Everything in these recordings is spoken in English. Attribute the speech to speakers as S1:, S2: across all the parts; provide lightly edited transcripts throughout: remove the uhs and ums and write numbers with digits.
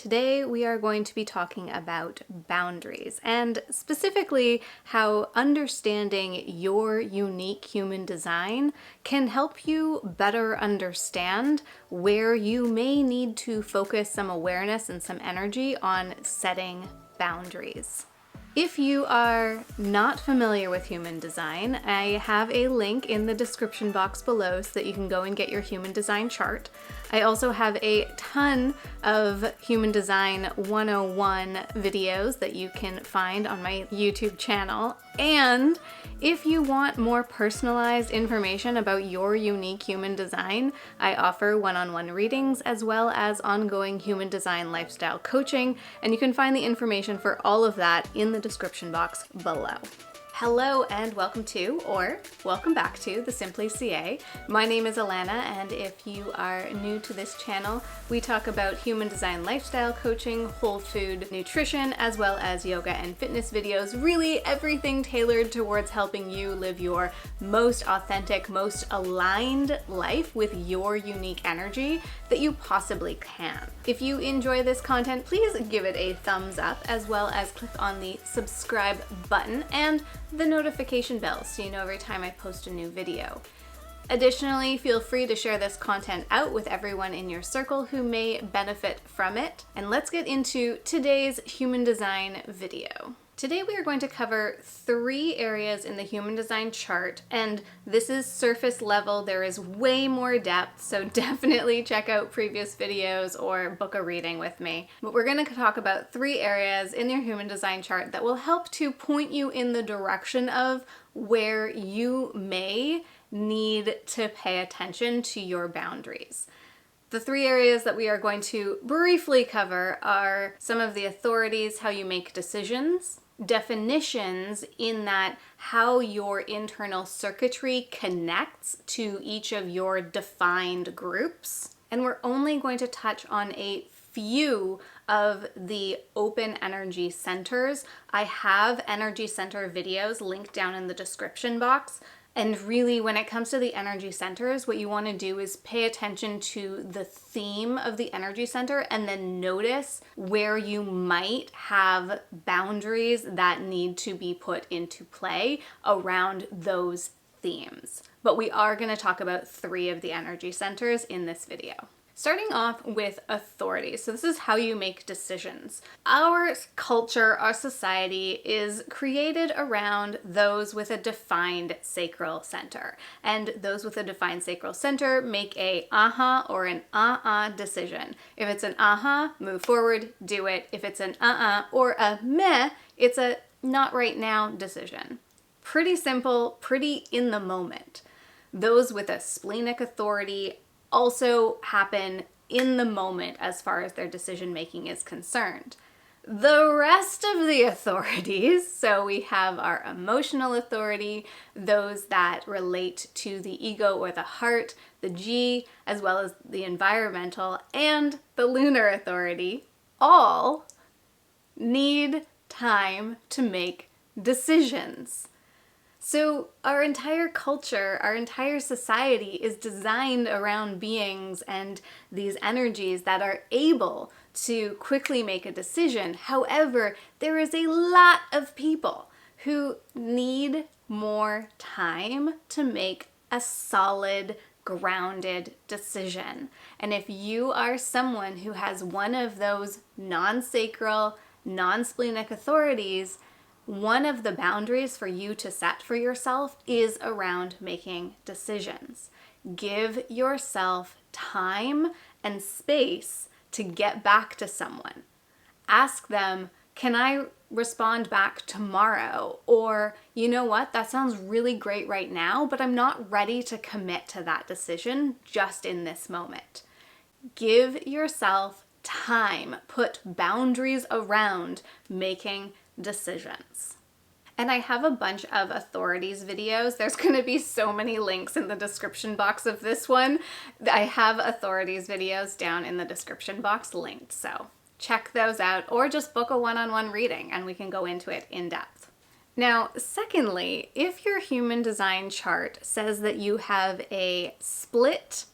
S1: Today we are going to be talking about boundaries and specifically how understanding your unique human design can help you better understand where you may need to focus some awareness and some energy on setting boundaries. If you are not familiar with human design, I have a link in the description box below so that you can go and get your human design chart. I also have a ton of human design 101 videos that you can find on my YouTube channel. And if you want more personalized information about your unique human design, I offer one-on-one readings as well as ongoing human design lifestyle coaching, and you can find the information for all of that in the description box below. Hello and welcome to, or welcome back to, the Simply CA. My name is Alana, and if you are new to this channel, we talk about human design lifestyle coaching, whole food nutrition, as well as yoga and fitness videos, really everything tailored towards helping you live your most authentic, most aligned life with your unique energy that you possibly can. If you enjoy this content, please give it a thumbs up, as well as click on the subscribe button and the notification bell so you know every time I post a new video. Additionally, feel free to share this content out with everyone in your circle who may benefit from it. And let's get into today's human design video. Today we are going to cover 3 areas in the human design chart, and this is surface level. There is way more depth, so definitely check out previous videos or book a reading with me. But we're going to talk about 3 areas in your human design chart that will help to point you in the direction of where you may need to pay attention to your boundaries. The 3 areas that we are going to briefly cover are some of the authorities, how you make decisions, definitions in that how your internal circuitry connects to each of your defined groups. And we're only going to touch on a few of the open energy centers. I have energy center videos linked down in the description box. And really, when it comes to the energy centers, what you want to do is pay attention to the theme of the energy center and then notice where you might have boundaries that need to be put into play around those themes. But we are going to talk about 3 of the energy centers in this video. Starting off with authority. So this is how you make decisions. Our culture, our society is created around those with a defined sacral center. And those with a defined sacral center make a aha or an decision. If it's an aha, move forward, do it. If it's an or a meh, it's a not right now decision. Pretty simple, pretty in the moment. Those with a splenic authority also happen in the moment as far as their decision making is concerned. The rest of the authorities, so we have our emotional authority, those that relate to the ego or the heart, the G, as well as the environmental, and the lunar authority, all need time to make decisions. So our entire culture, our entire society is designed around beings and these energies that are able to quickly make a decision. However, there is a lot of people who need more time to make a solid, grounded decision. And if you are someone who has one of those non-sacral, non-splenic authorities, one of the boundaries for you to set for yourself is around making decisions. Give yourself time and space to get back to someone. Ask them, can I respond back tomorrow? Or, you know what, that sounds really great right now, but I'm not ready to commit to that decision just in this moment. Give yourself time. Put boundaries around making decisions. And I have a bunch of authorities videos. There's going to be so many links in the description box of this one. I have authorities videos down in the description box linked, so check those out or just book a one-on-one reading and we can go into it in depth. Now, secondly, if your human design chart says that you have a split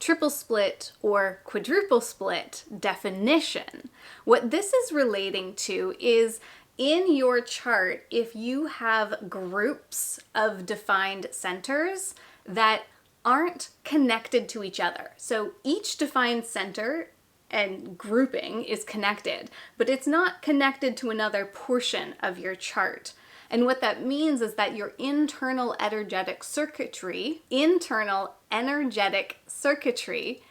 S1: triple split or quadruple split definition. What this is relating to is in your chart, if you have groups of defined centers that aren't connected to each other. So each defined center and grouping is connected, but it's not connected to another portion of your chart. And what that means is that your internal energetic circuitry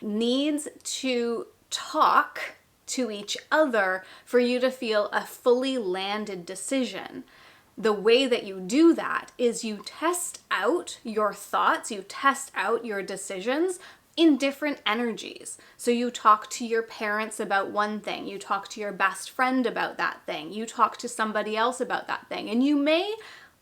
S1: needs to talk to each other for you to feel a fully landed decision. The way that you do that is you test out your thoughts, you test out your decisions in different energies. So you talk to your parents about one thing, you talk to your best friend about that thing, you talk to somebody else about that thing, and you may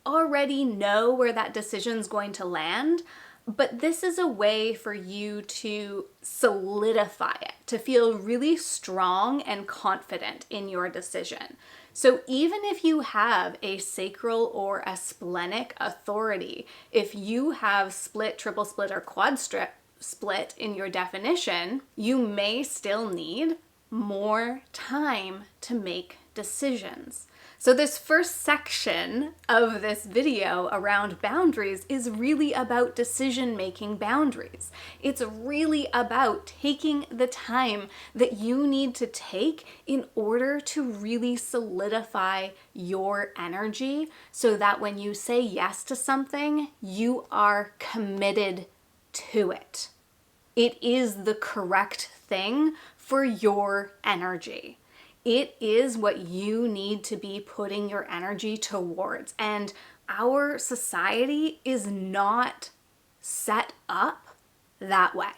S1: already know where that decision's going to land, but this is a way for you to solidify it, to feel really strong and confident in your decision. So even if you have a sacral or a splenic authority, if you have split, triple split, or quad split in your definition, you may still need more time to make decisions. So this first section of this video around boundaries is really about decision-making boundaries. It's really about taking the time that you need to take in order to really solidify your energy so that when you say yes to something, you are committed to it. It is the correct thing for your energy. It is what you need to be putting your energy towards. And our society is not set up that way.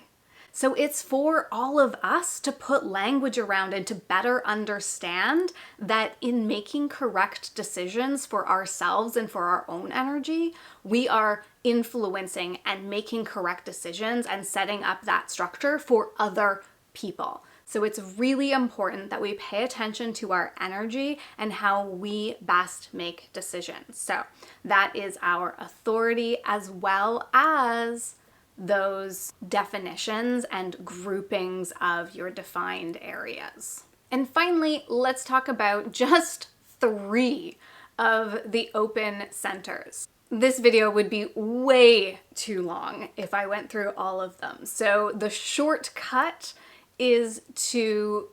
S1: So it's for all of us to put language around and to better understand that in making correct decisions for ourselves and for our own energy, we are influencing and making correct decisions and setting up that structure for other people. So it's really important that we pay attention to our energy and how we best make decisions. So that is our authority as well as those definitions and groupings of your defined areas. And finally, let's talk about just 3 of the open centers. This video would be way too long if I went through all of them. So the shortcut is to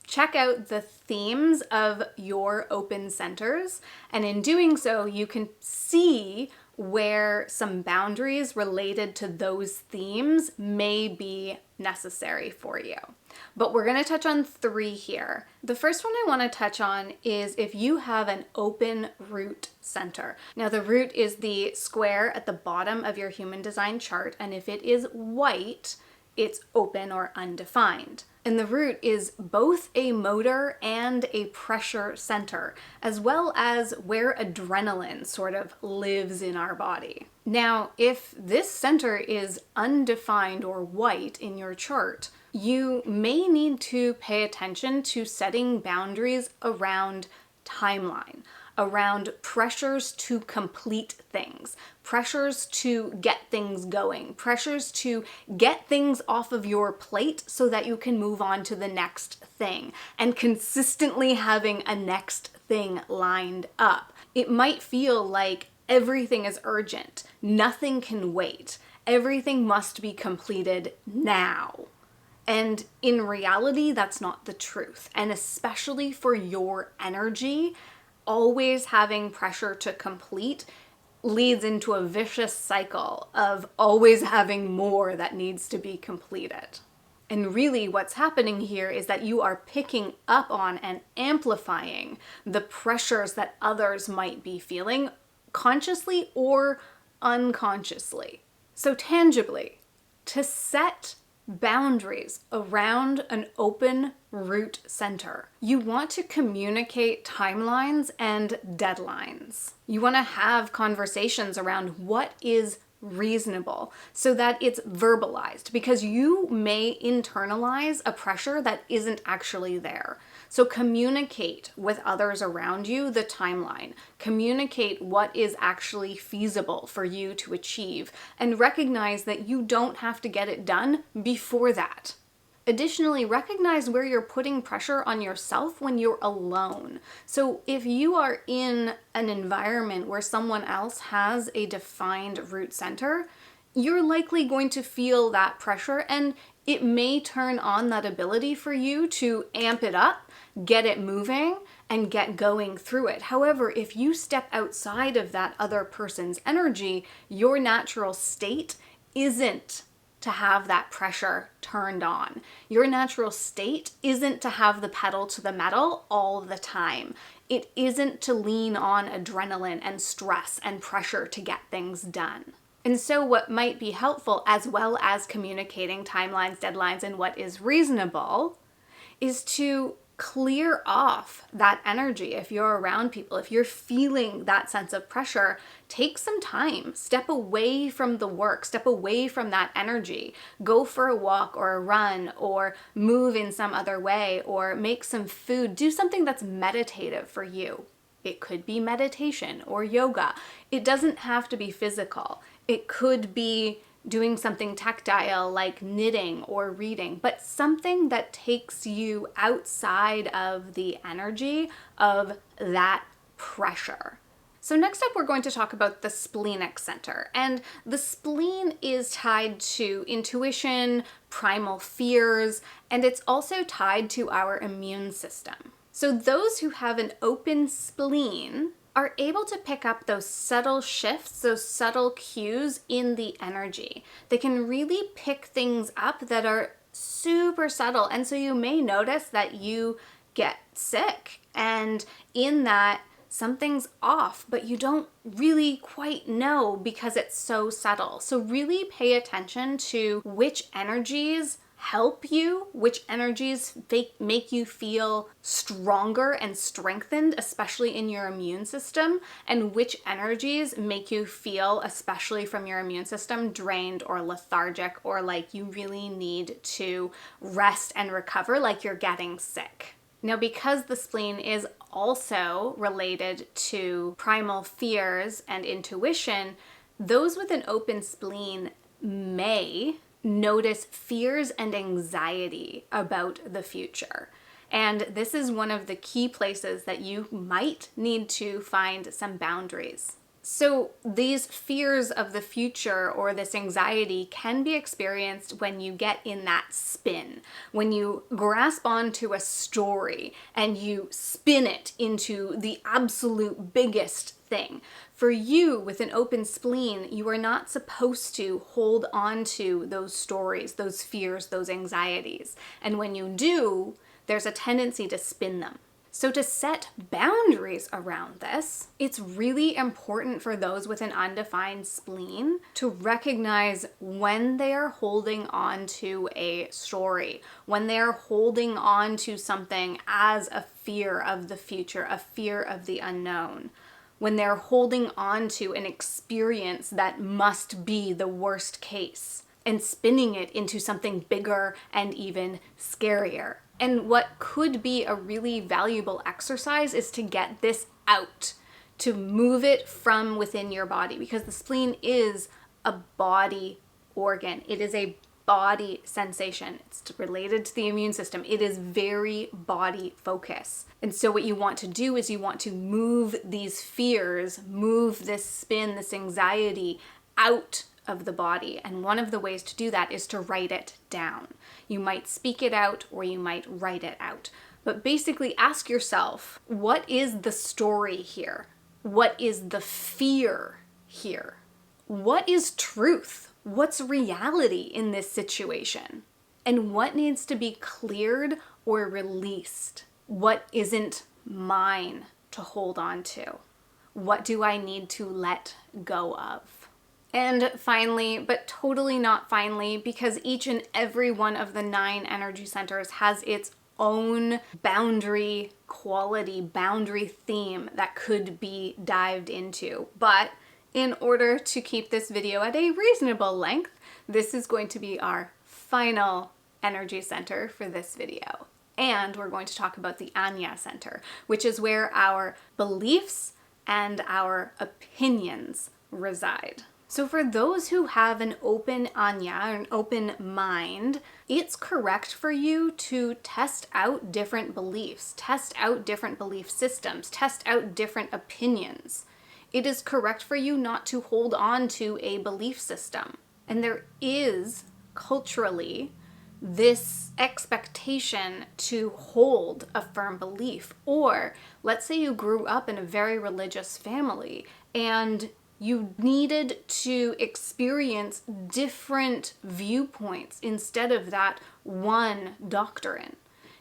S1: check out the themes of your open centers, and in doing so, you can see where some boundaries related to those themes may be necessary for you. But we're going to touch on 3 here. The first one I want to touch on is if you have an open root center. Now the root is the square at the bottom of your human design chart, and if it is white, it's open or undefined. And the root is both a motor and a pressure center, as well as where adrenaline sort of lives in our body. Now, if this center is undefined or white in your chart, you may need to pay attention to setting boundaries around timeline, around pressures to complete things, pressures to get things going, pressures to get things off of your plate so that you can move on to the next thing, and consistently having a next thing lined up. It might feel like everything is urgent, nothing can wait, everything must be completed now. And in reality, that's not the truth. And especially for your energy, always having pressure to complete leads into a vicious cycle of always having more that needs to be completed. And really what's happening here is that you are picking up on and amplifying the pressures that others might be feeling consciously or unconsciously. So tangibly, to set boundaries around an open root center, you want to communicate timelines and deadlines. You want to have conversations around what is reasonable so that it's verbalized, because you may internalize a pressure that isn't actually there. So communicate with others around you the timeline. Communicate what is actually feasible for you to achieve, and recognize that you don't have to get it done before that. Additionally, recognize where you're putting pressure on yourself when you're alone. So if you are in an environment where someone else has a defined root center, you're likely going to feel that pressure, and it may turn on that ability for you to amp it up, get it moving, and get going through it. However, if you step outside of that other person's energy, your natural state isn't to have that pressure turned on. Your natural state isn't to have the pedal to the metal all the time. It isn't to lean on adrenaline and stress and pressure to get things done. And so what might be helpful, as well as communicating timelines, deadlines, and what is reasonable, is to clear off that energy. If you're around people, if you're feeling that sense of pressure, take some time, step away from the work, step away from that energy, go for a walk or a run, or move in some other way, or make some food, do something that's meditative for you. It could be meditation or yoga. It doesn't have to be physical. It could be doing something tactile like knitting or reading, but something that takes you outside of the energy of that pressure. So next up, we're going to talk about the splenic center. And the spleen is tied to intuition, primal fears, and it's also tied to our immune system. So those who have an open spleen are able to pick up those subtle shifts, those subtle cues in the energy. They can really pick things up that are super subtle. And so you may notice that you get sick, and in that something's off, but you don't really quite know because it's so subtle. So really pay attention to which energies help you, which energies make you feel stronger and strengthened, especially in your immune system, and which energies make you feel, especially from your immune system, drained or lethargic, or like you really need to rest and recover, like you're getting sick. Now, because the spleen is also related to primal fears and intuition, those with an open spleen may notice fears and anxiety about the future. And this is one of the key places that you might need to find some boundaries. So these fears of the future or this anxiety can be experienced when you get in that spin, when you grasp onto a story and you spin it into the absolute biggest thing. For you, with an open spleen, you are not supposed to hold on to those stories, those fears, those anxieties. And when you do, there's a tendency to spin them. So to set boundaries around this, it's really important for those with an undefined spleen to recognize when they are holding on to a story, when they are holding on to something as a fear of the future, a fear of the unknown, when they're holding on to an experience that must be the worst case and spinning it into something bigger and even scarier. And what could be a really valuable exercise is to get this out, to move it from within your body, because the spleen is a body organ. It is a body sensation. It's related to the immune system. It is very body focused. And so what you want to do is you want to move these fears, move this spin, this anxiety out of the body. And one of the ways to do that is to write it down. You might speak it out or you might write it out. But basically ask yourself, what is the story here? What is the fear here? What is truth? What's reality in this situation? And what needs to be cleared or released? What isn't mine to hold on to? What do I need to let go of? And finally, but totally not finally, because each and every one of the 9 energy centers has its own boundary quality, boundary theme that could be dived into. But in order to keep this video at a reasonable length, this is going to be our final energy center for this video. And we're going to talk about the ajna center, which is where our beliefs and our opinions reside. So for those who have an open ajna, or an open mind, it's correct for you to test out different beliefs, test out different belief systems, test out different opinions. It is correct for you not to hold on to a belief system. And there is culturally this expectation to hold a firm belief. Or let's say you grew up in a very religious family and you needed to experience different viewpoints instead of that one doctrine.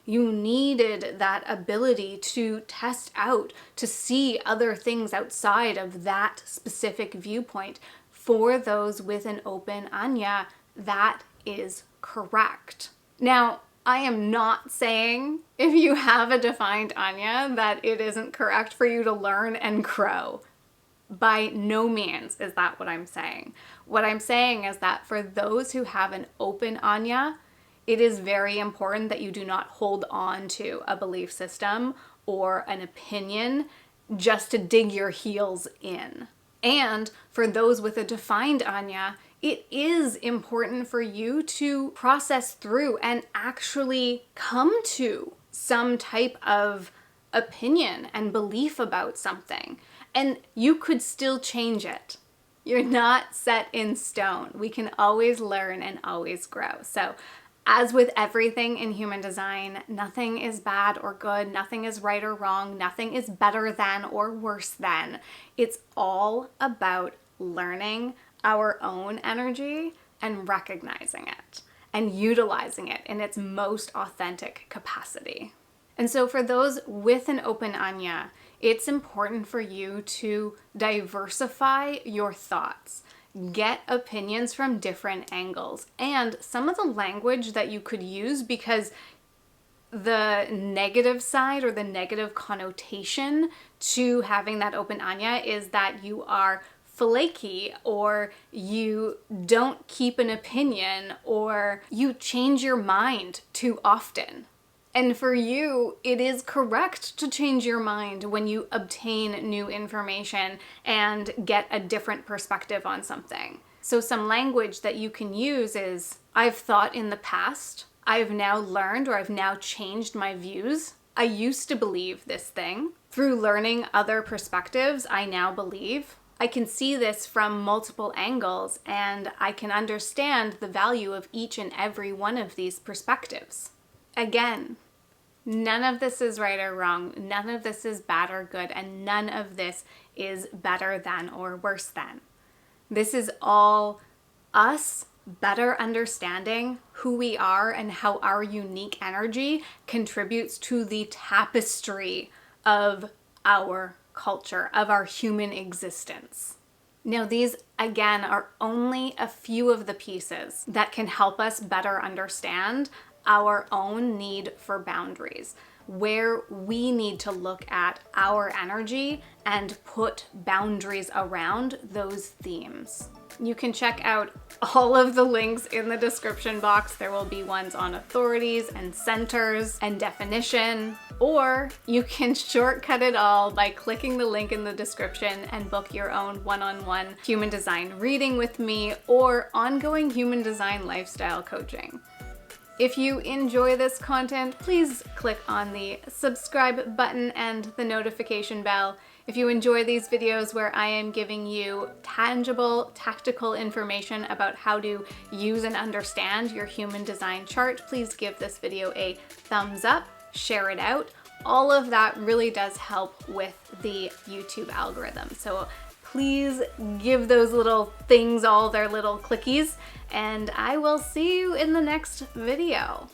S1: You needed that ability to test out, to see other things outside of that specific viewpoint. For those with an open ajna, that is correct. Now, I am not saying if you have a defined ajna that it isn't correct for you to learn and grow. By no means is that what I'm saying. What I'm saying is that for those who have an open ajna, it is very important that you do not hold on to a belief system or an opinion just to dig your heels in. And for those with a defined ajna, it is important for you to process through and actually come to some type of opinion and belief about something. And you could still change it. You're not set in stone. We can always learn and always grow. So as with everything in human design, nothing is bad or good, nothing is right or wrong, nothing is better than or worse than. It's all about learning our own energy and recognizing it and utilizing it in its most authentic capacity. And so for those with an open ajna, it's important for you to diversify your thoughts, get opinions from different angles, and some of the language that you could use, because the negative side or the negative connotation to having that open ajna is that you are flaky, or you don't keep an opinion, or you change your mind too often. And for you, it is correct to change your mind when you obtain new information and get a different perspective on something. So some language that you can use is, I've thought in the past, I've now learned, or I've now changed my views. I used to believe this thing. Through learning other perspectives, I now believe. I can see this from multiple angles, and I can understand the value of each and every one of these perspectives. Again, none of this is right or wrong, none of this is bad or good, and none of this is better than or worse than. This is all us better understanding who we are and how our unique energy contributes to the tapestry of our culture, of our human existence. Now, these, again, are only a few of the pieces that can help us better understand our own need for boundaries, where we need to look at our energy and put boundaries around those themes. You can check out all of the links in the description box. There will be ones on authorities and centers and definition, or you can shortcut it all by clicking the link in the description and book your own one-on-one human design reading with me or ongoing human design lifestyle coaching. If you enjoy this content, please click on the subscribe button and the notification bell. If you enjoy these videos where I am giving you tangible, tactical information about how to use and understand your human design chart, please give this video a thumbs up, share it out. All of that really does help with the YouTube algorithm. So please give those little things all their little clickies, and I will see you in the next video.